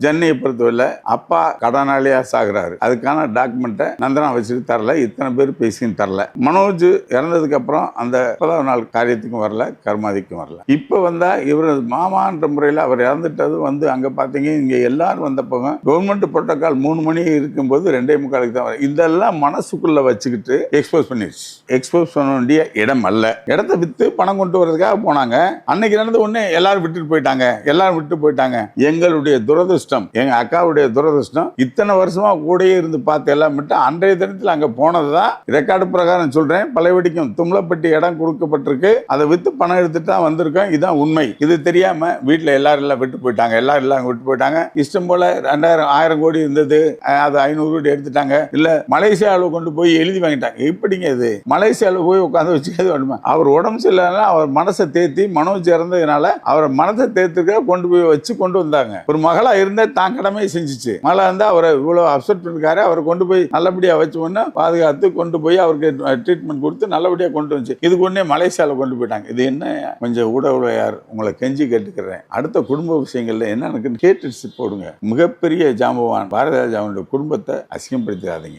ஜென்னையை பொறுத்தவரை அப்பா கடனாளியா சாகுறாரு. அதுக்கான டாக்குமெண்ட்டை நந்தனா வச்சுட்டு தரல. இத்தனை பேர் பேசியும் தரல. மனோஜ் இறந்ததுக்கு அப்புறம் அந்த 30வது நாள் காரியத்துக்கும் வரல, கர்மாதிக்கும் வரல. இப்ப வந்தா இவர் மாமான்ற முறையில் அவர் இறந்துட்டது அங்க பாத்தீங்க, இங்க எல்லாரும் வந்தப்போ கவர்மெண்ட் புரோட்டோகால் 3 மணி இருக்கும்போது 2:45 தான் வரும். இதெல்லாம் மனசுக்குள்ள வச்சுக்கிட்டு எக்ஸ்போஸ் பண்ணிடுச்சு. எக்ஸ்போஸ் பண்ண வேண்டிய இடம் அல்ல. இடத்தை வித்து பணம் கொண்டு வரதுக்காக போனாங்க. அன்னைக்கு நடந்த உடனே எல்லாரும் விட்டுட்டு போயிட்டாங்க. எங்களுடைய துரதிருஷ்டம், எங்க அக்காவுடைய துரதிருஷ்டம், இத்தனை வருஷமா கூடயே இருந்து பார்த்து எல்லாம் விட்டு அன்றைய தினத்தில் அங்க போனதுதான் ரெக்கார்டு பிரகாரம் சொல்றேன். பழையபடிக்கும் தும்லப்பட்டி இடம் கொடுக்கப்பட்டிருக்கு. அதை வித்து பணம் எடுத்துட்டு தான் வந்திருக்கோம். இதுதான் உண்மை. இது தெரியாம வீட்டுல எல்லாரும் விட்டு போயிட்டாங்க. இஷ்டம் போல 2000 கோடி இருந்தது, அது 500 கோடி எடுத்துட்டாங்க. இல்ல மலேசியாவில் கொண்டு போய் எழுதி வாங்கிட்டாங்க. இப்படிங்க இது மலேசியாவில் போய் உட்காந்து வச்சுக்கிறது வேணுமா? அவர் உடம்பு சரியில்லைனால அவர் மனசை தேத்தி, மனோஜ் இறந்ததுனால அவர் மனசை தேர்த்துக்க கொண்டு போய் வச்சு கொண்டு வந்தாங்க. ஒரு மகளா இருந்த தான் கடமையை செஞ்சிச்சு. மகளா இருந்தா அவரை இவ்வளவு அப்செட் பண்ணிருக்காரு. அவரை கொண்டு போய் நல்லபடியா வச்சு ஒண்ணு பாதுகாத்து கொண்டு போய் அவருக்கு ட்ரீட்மெண்ட் கொடுத்து நல்லபடியா கொண்டு வந்து இதுக்கு ஒன்னே மலேசியாவில் கொண்டு போயிட்டாங்க. இது என்ன? கொஞ்சம் ஊடகவியலாளர் உங்களை கெஞ்சி கேட்டுக்கிறேன். அடுத்த குடும்ப விஷயங்கள்ல என்ன கேட்டு போடுங்க. மிகப்பெரிய ஜாம்பவான் பாரதிராஜாவுடைய குடும்பத்தை அசிங்கப்படுத்தாதீங்க.